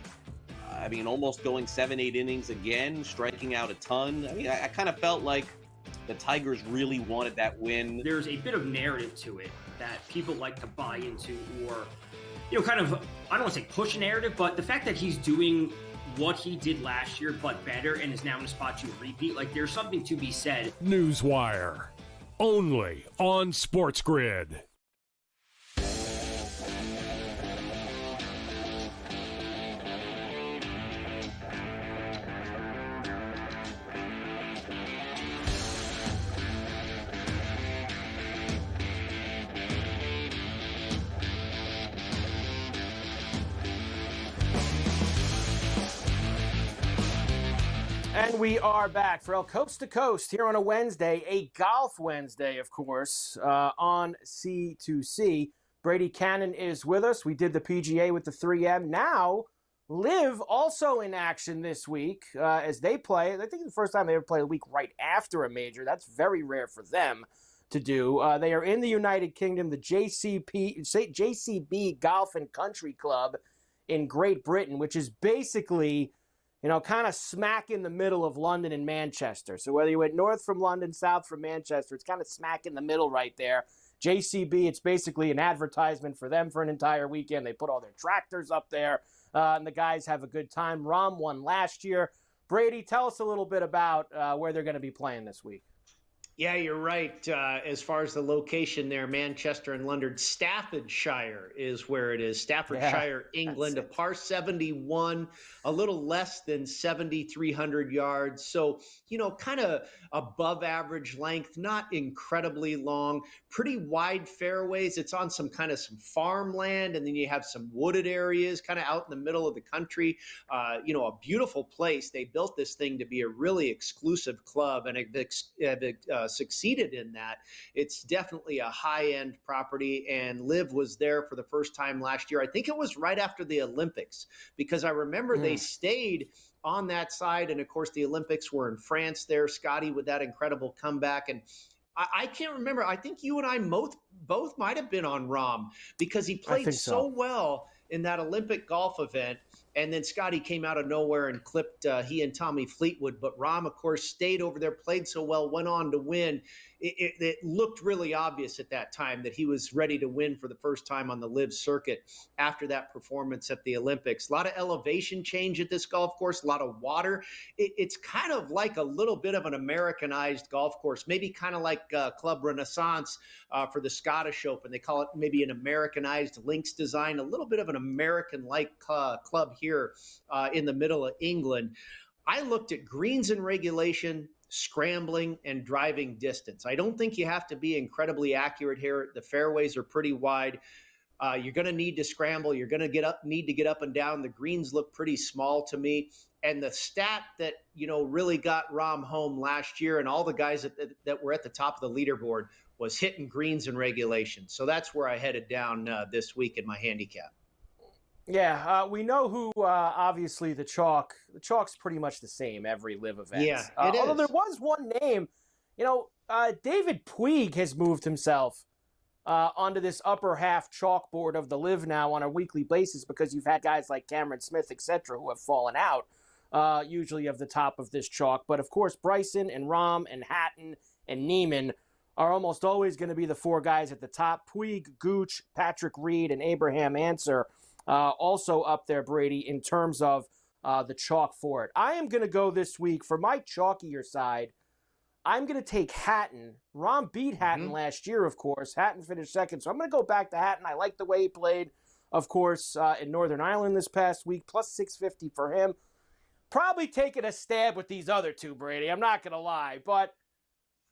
I mean, almost going 7-8 innings again, striking out a ton. I mean, I kind of felt like the Tigers really wanted that win. There's a bit of narrative to it that people like to buy into, or, kind of, I don't want to say push a narrative, but the fact that he's doing what he did last year, but better, and is now in a spot to repeat, like, there's something to be said. Newswire, only on SportsGrid. And we are back for El Coast to Coast here on a Wednesday, a golf Wednesday, of course, on C2C. Brady Cannon is with us. We did the PGA with the 3M. Now, LIV also in action this week as they play. I think it's the first time they ever play a week right after a major. That's very rare for them to do. They are in the United Kingdom, the JCB Golf and Country Club in Great Britain, which is basically, kind of smack in the middle of London and Manchester. So whether you went north from London, south from Manchester, it's kind of smack in the middle right there. JCB, it's basically an advertisement for them for an entire weekend. They put all their tractors up there, and the guys have a good time. Rahm won last year. Brady, tell us a little bit about where they're going to be playing this week. Yeah, you're right. As far as the location there, Manchester and London, Staffordshire is where it is. Staffordshire, England, a par 71, a little less than 7,300 yards. So, kind of above average length, not incredibly long, pretty wide fairways. It's on some farmland, and then you have some wooded areas kind of out in the middle of the country. A beautiful place. They built this thing to be a really exclusive club, and succeeded in that. It's definitely a high-end property, and LIV was there for the first time last year. I think it was right after the Olympics, because I remember they stayed on that side, and of course the Olympics were in France there. Scotty with that incredible comeback, and I can't remember. I think you and I both might have been on Rahm, because he played so well in that Olympic golf event. And then Scotty came out of nowhere and clipped he and Tommy Fleetwood. But Rahm, of course, stayed over there, played so well, went on to win. It looked really obvious at that time that he was ready to win for the first time on the LIV circuit after that performance at the Olympics. A lot of elevation change at this golf course, a lot of water. It's kind of like a little bit of an Americanized golf course, maybe kind of like Club Renaissance for the Scottish Open. They call it maybe an Americanized links design, a little bit of an American-like club here in the middle of England. I looked at greens and regulation, scrambling, and driving distance. I don't think you have to be incredibly accurate here. The fairways are pretty wide. You're going to need to scramble. You're going to need to get up and down. The greens look pretty small to me. And the stat that, really got Rahm home last year, and all the guys that were at the top of the leaderboard, was hitting greens and regulation. So that's where I headed down this week in my handicap. Yeah, we know who, obviously, the chalk's pretty much the same every LIV event. Yeah, it although is. there was one name, David Puig has moved himself onto this upper half chalkboard of the LIV now on a weekly basis because you've had guys like Cameron Smith, etc., who have fallen out, usually of the top of this chalk. But, of course, Bryson and Rahm and Hatton and Neiman are almost always going to be the four guys at the top. Puig, Gooch, Patrick Reed, and Abraham Answer also up there, Brady, in terms of the chalk for it. I am going to go this week for my chalkier side. I'm going to take Hatton. Rahm beat Hatton last year, of course. Hatton finished second, so I'm going to go back to Hatton. I like the way he played, of course, in Northern Ireland this past week, plus 650 for him. Probably taking a stab with these other two, Brady. I'm not going to lie, but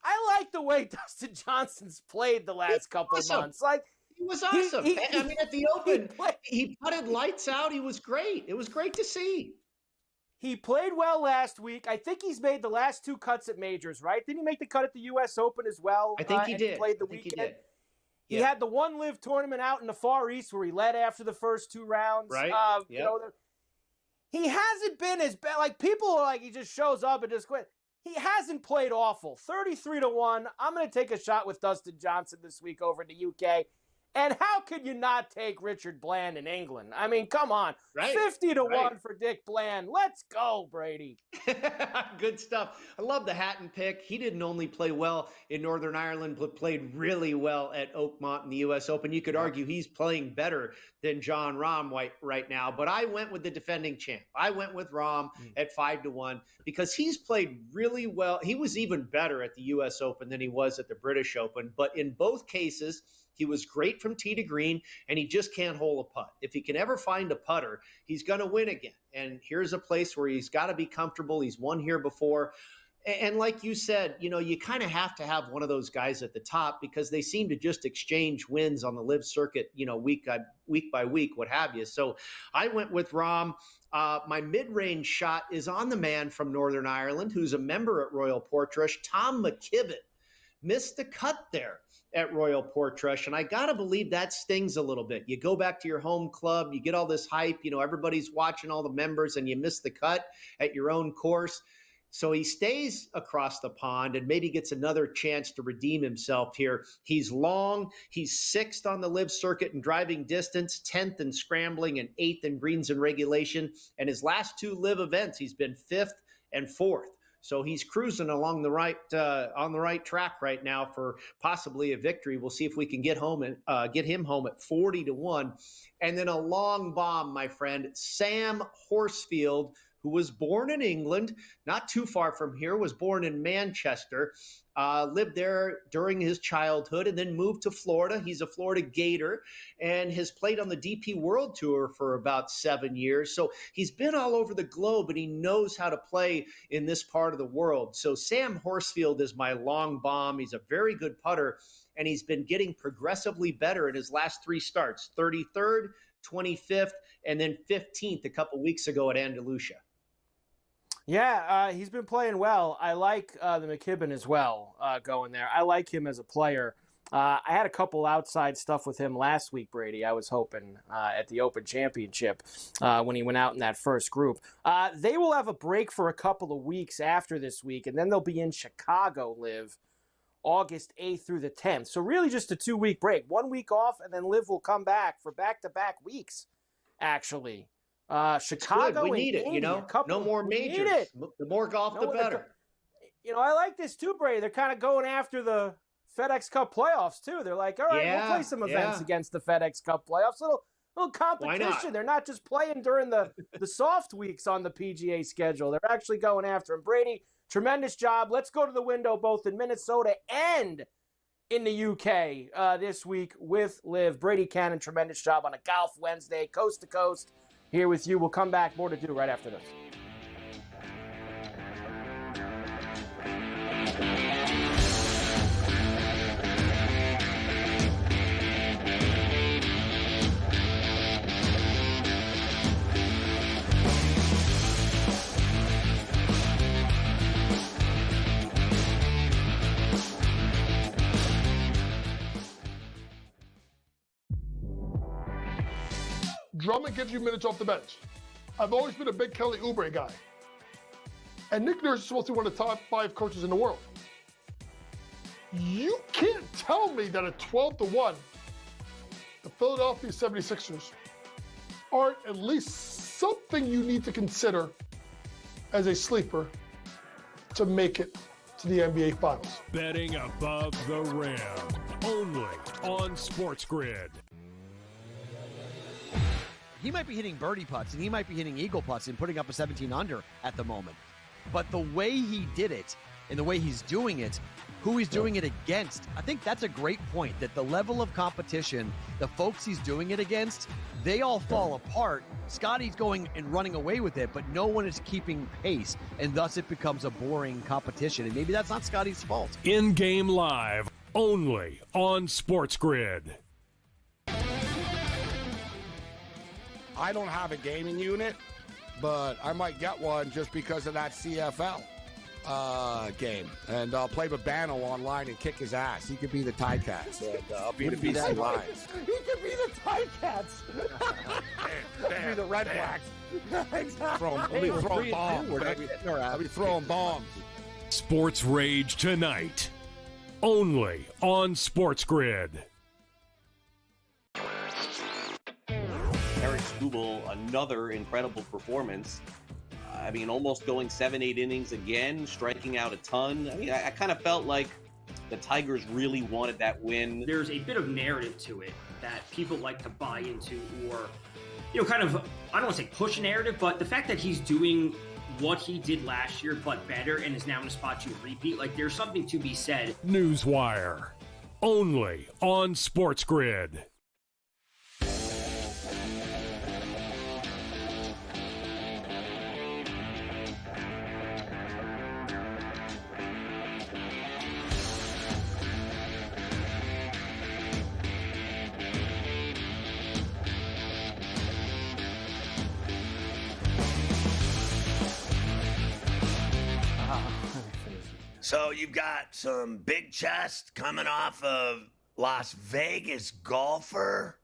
I like the way Dustin Johnson's played the last couple of months. Like, he was awesome. I mean, at the Open, he putted lights out. He was great. It was great to see. He played well last week. I think he's made the last two cuts at majors, right? Didn't he make the cut at the U.S. Open as well? I think he did. He played the weekend. He had the one LIV tournament out in the Far East where he led after the first two rounds. Right. You know, he hasn't been as bad. Like, people are like, he just shows up and just quit. He hasn't played awful. 33-1. I'm going to take a shot with Dustin Johnson this week over in the UK. And how could you not take Richard Bland in England? I mean, come on. Right. 50-1 for Dick Bland. Let's go, Brady. Good stuff. I love the Hatton pick. He didn't only play well in Northern Ireland, but played really well at Oakmont in the U.S. Open. You could argue he's playing better than Jon Rahm right now, but I went with the defending champ. I went with Rahm at 5-1 because he's played really well. He was even better at the U.S. Open than he was at the British Open, but in both cases, he was great from tee to green, and he just can't hold a putt. If he can ever find a putter, he's going to win again. And here's a place where he's got to be comfortable. He's won here before. And like you said, you know, you kind of have to have one of those guys at the top because they seem to just exchange wins on the LIV circuit, you know, week by week, what have you. So I went with Rahm. My mid-range shot is on the man from Northern Ireland, who's a member at Royal Portrush, Tom McKibben. Missed the cut there at Royal Portrush, and I got to believe that stings a little bit. You go back to your home club, you get all this hype, you know, everybody's watching all the members, and you miss the cut at your own course. So he stays across the pond and maybe gets another chance to redeem himself here. He's long. He's 6th on the LIV circuit in driving distance, 10th in scrambling, and 8th in greens and regulation. And his last two LIV events, he's been 5th and 4th. So he's cruising along the right on the right track right now for possibly a victory. We'll see if we can get him home at 40-1. And then a long bomb, my friend, Sam Horsfield, who was born in England, not too far from here, was born in Manchester, lived there during his childhood and then moved to Florida. He's a Florida Gator and has played on the DP World Tour for about 7 years. So he's been all over the globe and he knows how to play in this part of the world. So Sam Horsfield is my long bomb. He's a very good putter and he's been getting progressively better in his last 3 starts, 33rd, 25th, and then 15th a couple weeks ago at Andalusia. Yeah, he's been playing well. I like the McKibben as well going there. I like him as a player. I had a couple outside stuff with him last week, Brady. I was hoping at the Open Championship when he went out in that first group. They will have a break for a couple of weeks after this week, and then they'll be in Chicago LIV August 8th through the 10th. So really just a 2-week break. 1 week off, and then LIV will come back for back-to-back weeks, actually. Chicago, we need it, India, you know. No more majors. The more golf, the better. You know, I like this too, Brady. They're kind of going after the FedEx Cup playoffs too. They're like, all right, we'll play some events against the FedEx Cup playoffs. Little competition. They're not just playing during the soft weeks on the PGA schedule. They're actually going after them. Brady, tremendous job. Let's go to the window both in Minnesota and in the UK this week with LIV. Brady Cannon, tremendous job on a Golf Wednesday, coast to coast. Here with you. We'll come back. More to do right after this. Drummond gives you minutes off the bench. I've always been a big Kelly Oubre guy. And Nick Nurse is supposed to be one of the top 5 coaches in the world. You can't tell me that at 12-1, the Philadelphia 76ers aren't at least something you need to consider as a sleeper to make it to the NBA Finals. Betting above the rim, only on SportsGrid. He might be hitting birdie putts, and he might be hitting eagle putts and putting up a 17 under at the moment. But the way he did it and the way he's doing it, who he's doing it against, I think that's a great point, that the level of competition, the folks he's doing it against, they all fall apart. Scotty's going and running away with it, but no one is keeping pace, and thus it becomes a boring competition. And maybe that's not Scotty's fault. In-game live, only on SportsGrid. I don't have a gaming unit, but I might get one just because of that CFL game. And I'll play Babano online and kick his ass. He could be the Ticats. And I'll be the BC Lions. He could be the Ticats. I'll be the Red Blacks. I'll be throwing bombs. I'll be throwing bombs. Sports Rage tonight, only on SportsGrid. Eric Skubal, another incredible performance. I mean, almost going 7-8 innings again, striking out a ton. I mean, I kind of felt like the Tigers really wanted that win. There's a bit of narrative to it that people like to buy into, or, kind of, I don't want to say push a narrative, but the fact that he's doing what he did last year, but better, and is now in a spot to repeat, like, there's something to be said. Newswire, only on SportsGrid. So you've got some big chest coming off of Las Vegas golfer.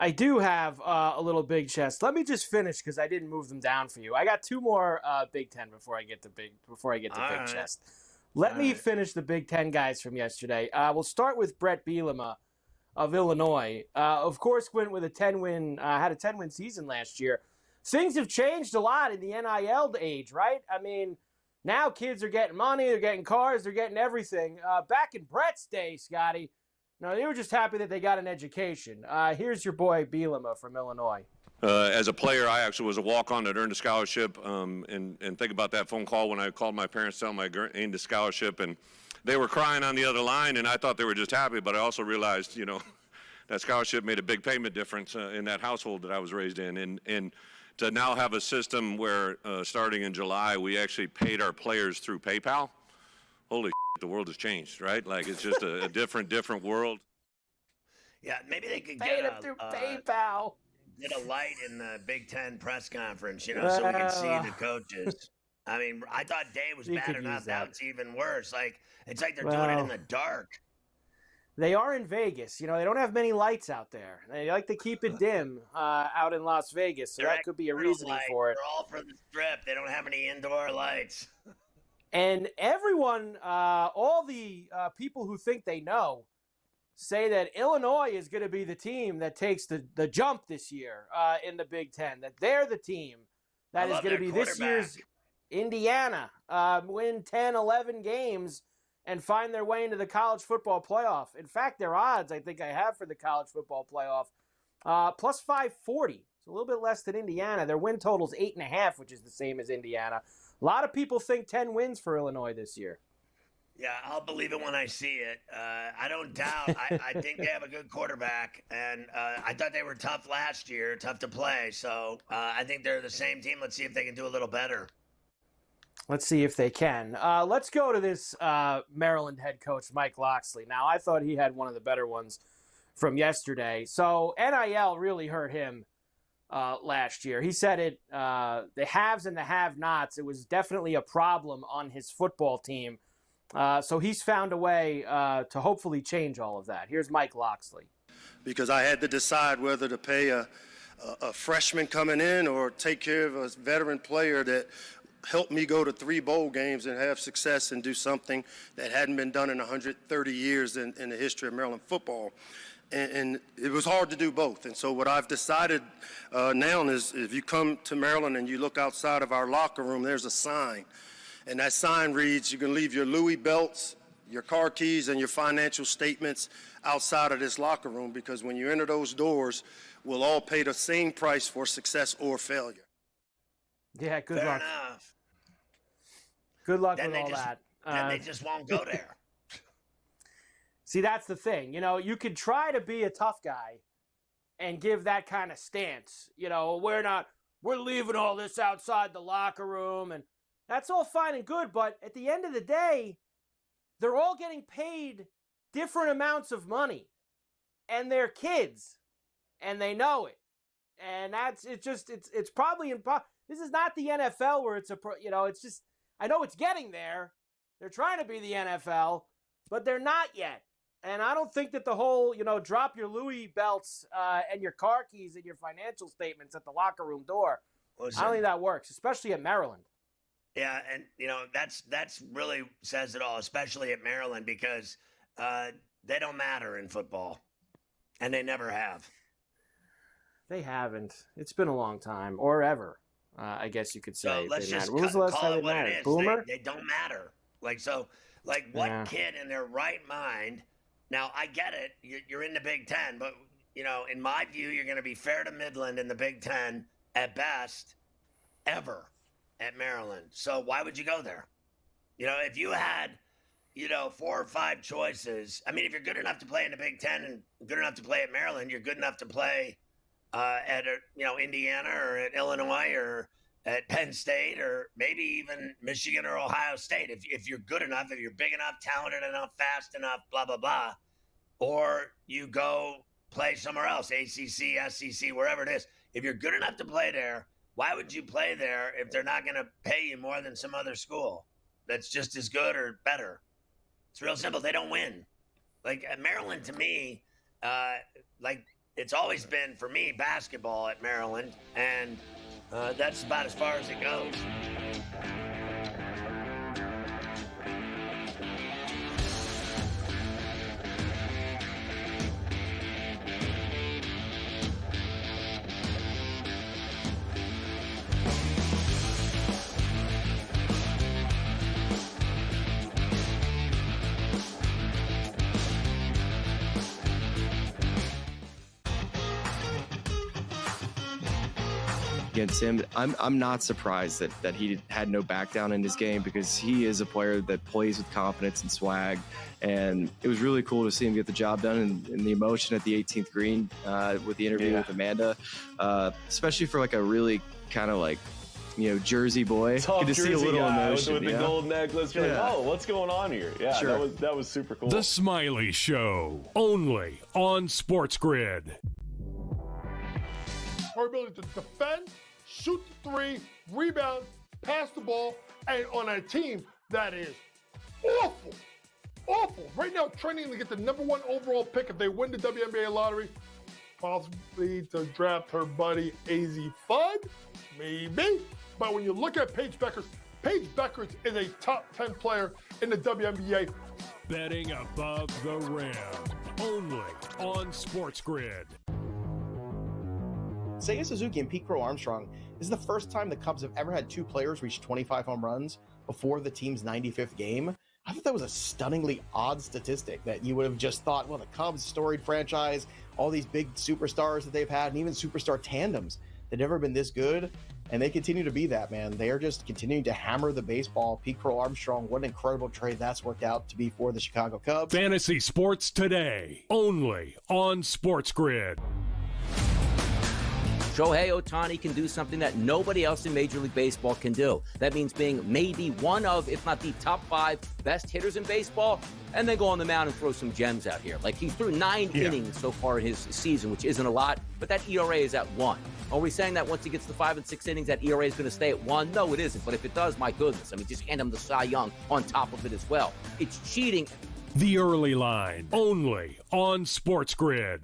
I do have a little big chest. Let me just finish because I didn't move them down for you. I got two more Big Ten before I get to big chest. Let me finish the Big Ten guys from yesterday. We'll start with Brett Bielema of Illinois. Of course, went with a 10-win, had a 10-win season last year. Things have changed a lot in the NIL age, right? I mean, now kids are getting money, they're getting cars, they're getting everything. Back in Brett's day, Scotty, they were just happy that they got an education. Here's your boy Bielema from Illinois. As a player, I actually was a walk-on that earned a scholarship. And think about that phone call when I called my parents telling them I gained a scholarship, and they were crying on the other line, and I thought they were just happy. But I also realized, that scholarship made a big payment difference in that household that I was raised in. And to now have a system where starting in July, we actually paid our players through PayPal. Holy shit, the world has changed, right? Like, it's just a different world. Yeah, maybe they could Pay them through PayPal. Get a light in the Big Ten press conference, so we can see the coaches. I mean, I thought Day was bad enough. Now it's even worse. Like, it's like they're doing it in the dark. They are in Vegas. They don't have many lights out there. They like to keep it dim out in Las Vegas, so that could be a reasoning for it. They're all for the Strip. They don't have any indoor lights. And everyone, all the people who think they know, say that Illinois is going to be the team that takes the jump this year in the Big Ten, that they're the team that is going to be this year's Indiana, win 10, 11 games, and find their way into the college football playoff. In fact, their odds, I think I have for the college football playoff, plus 540. It's a little bit less than Indiana. Their win total's 8.5, which is the same as Indiana. A lot of people think 10 wins for Illinois this year. Yeah, I'll believe it when I see it. I don't doubt. I think they have a good quarterback, and I thought they were tough last year, tough to play. So I think they're the same team. Let's see if they can do a little better. Let's see if they can. Let's go to this Maryland head coach, Mike Locksley. Now, I thought he had one of the better ones from yesterday. So NIL really hurt him last year. He said it, the haves and the have-nots, it was definitely a problem on his football team. So he's found a way to hopefully change all of that. Here's Mike Locksley. Because I had to decide whether to pay a freshman coming in or take care of a veteran player that helped me go to 3 bowl games and have success and do something that hadn't been done in 130 years in the history of Maryland football. And it was hard to do both. And so what I've decided now is if you come to Maryland and you look outside of our locker room, there's a sign. And that sign reads, you can leave your Louis belts, your car keys, and your financial statements outside of this locker room, because when you enter those doors, we'll all pay the same price for success or failure. Yeah, good Fair luck. enough. Good luck Then with they all just- that. Then they just won't go there. See, that's the thing. You know, you could try to be a tough guy and give that kind of stance. You know, we're leaving all this outside the locker room, and that's all fine and good, but at the end of the day, they're all getting paid different amounts of money, and they're kids, and they know it. And it's probably impossible. This is not the NFL where it's it's just, I know it's getting there. They're trying to be the NFL, but they're not yet. And I don't think that the whole, drop your Louis belts and your car keys and your financial statements at the locker room door. Listen, I don't think that works, especially at Maryland. Yeah, and that's really says it all, especially at Maryland, because they don't matter in football, and they never have. They haven't. It's been a long time, or ever, I guess you could say. So let's just when was the last call time it they what it mattered? is. Boomer? They don't matter. What kid in their right mind? Now I get it. You're in the Big Ten, but in my view, you're going to be fair to Midland in the Big Ten at best, ever at Maryland. So why would you go there? If you had, 4 or 5 choices. I mean, if you're good enough to play in the Big Ten and good enough to play at Maryland, you're good enough to play at Indiana or at Illinois or at Penn State or maybe even Michigan or Ohio State. If you're good enough, if you're big enough, talented enough, fast enough, blah, blah, blah. Or you go play somewhere else, ACC, SEC, wherever it is. If you're good enough to play there, why would you play there if they're not going to pay you more than some other school that's just as good or better? It's real simple. They don't win. Maryland, to me, it's always been, for me, basketball at Maryland, and that's about as far as it goes. Against him, I'm not surprised that he had no back down in his game, because he is a player that plays with confidence and swag, and it was really cool to see him get the job done, and the emotion at the 18th green with the interview with Amanda, especially for a really kind of Jersey boy. Tough Good to Jersey see a little guy emotion with the gold necklace. You're like, oh, what's going on here? Yeah, Sure. that was super cool. The Smiley Show, only on SportsGrid. Our ability to defend, shoot the 3, rebound, pass the ball, and on a team that is awful. Right now, training to get the #1 overall pick if they win the WNBA lottery. Possibly to draft her buddy AZ Fudd, maybe. But when you look at Paige Beckers is a top 10 player in the WNBA. Betting above the rim, only on SportsGrid. Seiya Suzuki and Pete Crow Armstrong, this is the first time the Cubs have ever had 2 players reach 25 home runs before the team's 95th game. I thought that was a stunningly odd statistic that you would have just thought, well, the Cubs, storied franchise, all these big superstars that they've had, and even superstar tandems, they've never been this good, and they continue to be that, man. They are just continuing to hammer the baseball. Pete Crow Armstrong, what an incredible trade that's worked out to be for the Chicago Cubs. Fantasy sports today, only on SportsGrid. Shohei Ohtani can do something that nobody else in Major League Baseball can do. That means being maybe one of, if not the top 5 best hitters in baseball, and then go on the mound and throw some gems out here. He threw 9 innings so far in his season, which isn't a lot, but that ERA is at 1. Are we saying that once he gets to 5 and 6 innings, that ERA is going to stay at 1? No, it isn't. But if it does, my goodness, just hand him the Cy Young on top of it as well. It's cheating. The Early Line, only on SportsGrid.